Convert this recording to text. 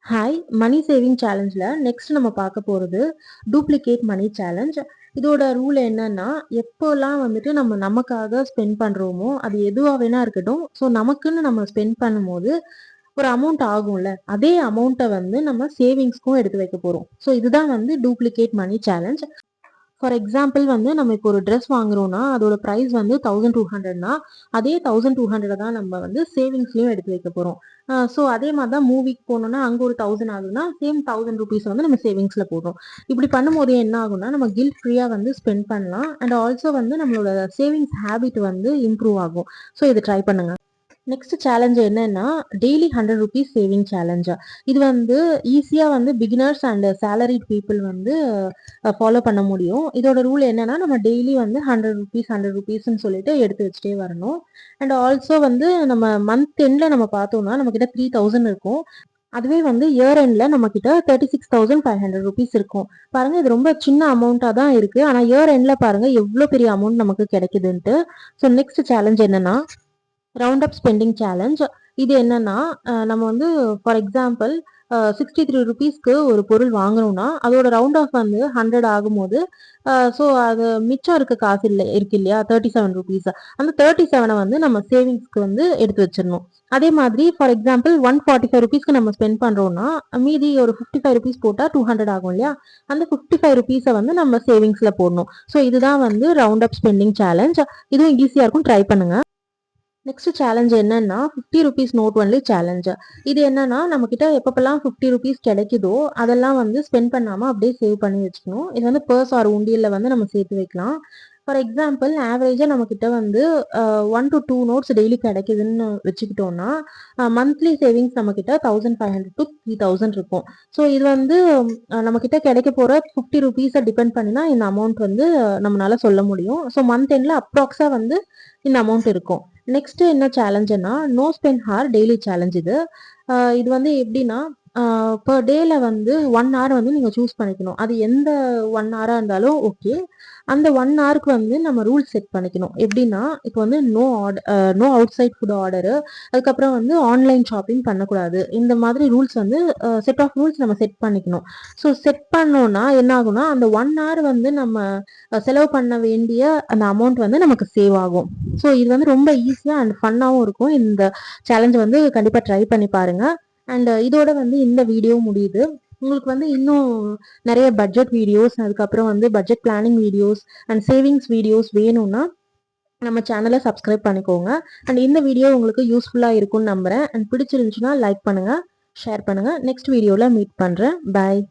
Hi மணி saving சேலஞ்சில் next நம்ம பார்க்க போகிறது டூப்ளிகேட் மணி சேலஞ்ச். இதோட ரூல் என்னன்னா, எப்போல்லாம் வந்துட்டு நம்ம நமக்காக ஸ்பெண்ட் பண்ணுறோமோ அது எதுவாக வேணா இருக்கட்டும், ஸோ நமக்குன்னு நம்ம ஸ்பெண்ட் பண்ணும்போது ஒரு அமௌண்ட் ஆகும்ல, அதே அமௌண்ட்டை வந்து நம்ம சேவிங்ஸ்க்கும் எடுத்து வைக்க போகிறோம். ஸோ இதுதான் வந்து duplicate money challenge. For example வந்து நம்ம இப்போ ஒரு ட்ரெஸ் வாங்குறோம்னா அதோட ப்ரைஸ் வந்து 1200னா அதே 1200 தான் நம்ம வந்து சேவிங்ஸ்லயும் எடுத்து வைக்க போறோம். ஸோ அதே மாதிரி தான் மூவிக்கு போனோம்னா அங்கே ஒரு 1000 ஆகுதுன்னா சேம் 1000 ருபீஸ் வந்து நம்ம சேவிங்ஸ்ல போடுறோம். இப்படி பண்ணும்போது என்ன ஆகும்னா நம்ம கில்ட் ஃப்ரீயா வந்து ஸ்பெண்ட் பண்ணலாம். அண்ட் ஆல்சோ வந்து நம்மளோட சேவிங்ஸ் ஹேபிட் வந்து இம்ப்ரூவ் ஆகும். ஸோ இதை ட்ரை பண்ணுங்க. நெக்ஸ்ட் சேலஞ்ச் என்னன்னா டெய்லி 100 ருபீஸ் சேவிங் சேலஞ்சா. இது வந்து ஈஸியா வந்து பிகினர்ஸ் அண்ட் சேலரிட் பீப்புள் வந்து ஃபாலோ பண்ண முடியும். இதோட ரூல் என்னன்னா நம்ம டெய்லி வந்து 100 ருபீஸ்ன்னு சொல்லிட்டு எடுத்து வச்சுட்டே வரணும். அண்ட் ஆல்சோ வந்து நம்ம மந்த் எண்ட்ல நம்ம பார்த்தோம்னா நம்ம கிட்ட 3000 இருக்கும். அதுவே வந்து இயர் எண்ட்ல நம்ம கிட்ட 36,500 ருபீஸ் இருக்கும். பாருங்க, இது ரொம்ப சின்ன அமௌண்ட்டா தான் இருக்கு. ஆனா இயர் எண்ட்ல பாருங்க எவ்வளவு பெரிய அமௌண்ட் நமக்கு கிடைக்குதுன்ட்டு. ஸோ நெக்ஸ்ட் சேலஞ்ச் என்னன்னா ரவுண்ட் அப் ஸ்பெண்டிங் சேலஞ்ச். இது என்னன்னா நம்ம வந்து ஃபார் எக்ஸாம்பிள் 63 ருபீஸ்க்கு ஒரு பொருள் வாங்கணும்னா அதோட ரவுண்ட் ஆஃப் வந்து 100 ஆகும்போது ஸோ அது மிச்சம் இருக்க காசு இல்லை இருக்கு இல்லையா, 37 ருபீஸ். அந்த 37 வந்து நம்ம சேவிங்ஸ்க்கு வந்து எடுத்து வச்சிடணும். அதே மாதிரி ஃபார் எக்ஸாம்பிள் 145 ருபீஸ்க்கு நம்ம ஸ்பெண்ட் பண்றோம்னா மீதி ஒரு 55 ருபீஸ் போட்டால் 200 ஆகும் இல்லையா, அந்த 55 ருபீஸை வந்து நம்ம சேவிங்ஸ்ல போடணும். ஸோ இதுதான் வந்து ரவுண்ட் அப் ஸ்பெண்டிங் சேலஞ்ச். இதுவும் ஈஸியா இருக்கும், ட்ரை பண்ணுங்க. நெக்ஸ்ட் சேலஞ்ச் என்னன்னா 50 ருபீஸ் நோட் ஒன்லி சேலஞ்ச். இது என்னன்னா நம்ம கிட்ட எப்பப்பெல்லாம் 50 ருபீஸ் கிடைக்குதோ அதெல்லாம் வந்து ஸ்பெண்ட் பண்ணாம அப்படியே சேவ் பண்ணி வச்சுக்கணும். இது வந்து பர்ஸ் ஆர் உண்டியல்ல வந்து நம்ம சேர்த்து வைக்கலாம். ஃபார் எக்ஸாம்பிள் ஆவரேஜா நம்ம கிட்ட வந்து 1 to 2 நோட்ஸ் டெய்லி கிடைக்குதுன்னு வச்சுக்கிட்டோம்னா மந்த்லி சேவிங்ஸ் நம்ம கிட்ட 1500 to 3000 இருக்கும். ஸோ இது வந்து நம்ம கிட்ட கிடைக்க போற 50 ருபீஸை டிபெண்ட் பண்ணி தான் இந்த அமௌண்ட் வந்து நம்மளால சொல்ல முடியும். ஸோ மந்த் எண்ட்ல அப்ராக்ஸா வந்து இந்த அமௌண்ட் இருக்கும். நெக்ஸ்ட் என்ன சேலஞ்சுன்னா no spend hour daily challenge. இது வந்து எப்படின்னா பர் டேல வந்து 1 hour வந்து நீங்க சூஸ் பண்ணிக்கணும். அது எந்த 1 hour இருந்தாலும் ஓகே. அந்த 1 hourக்கு வந்து நம்ம ரூல் செட் பண்ணிக்கணும். எப்படின்னா இப்போ வந்து no outside food order, அதுக்கப்புறம் வந்து ஆன்லைன் ஷாப்பிங் பண்ணக்கூடாது. இந்த மாதிரி ரூல்ஸ் வந்து செட் ஆஃப் ரூல்ஸ் நம்ம செட் பண்ணிக்கணும். ஸோ செட் பண்ணோம்னா என்ன ஆகும்னா அந்த 1 hour வந்து நம்ம செலவு பண்ண வேண்டிய அந்த அமௌண்ட் வந்து நமக்கு சேவ் ஆகும். ஸோ இது வந்து ரொம்ப ஈஸியாக அண்ட் ஃபன்னாகவும் இருக்கும். இந்த சேலஞ்ச் வந்து கண்டிப்பாக ட்ரை பண்ணி பாருங்க. அண்ட் இதோட வந்து இந்த வீடியோ முடியுது. உங்களுக்கு வந்து இன்னும் நிறைய பட்ஜெட் வீடியோஸ், அதுக்கப்புறம் வந்து budget planning videos and savings videos வேணும்னா நம்ம சேனலை சப்ஸ்கிரைப் பண்ணிக்கோங்க. அண்ட் இந்த வீடியோ உங்களுக்கு யூஸ்ஃபுல்லாக இருக்கும்னு நம்புறேன். அண்ட் பிடிச்சிருந்துச்சுன்னா லைக் பண்ணுங்க, ஷேர் பண்ணுங்க. நெக்ஸ்ட் வீடியோவில் மீட் பண்ணுறேன். பாய்.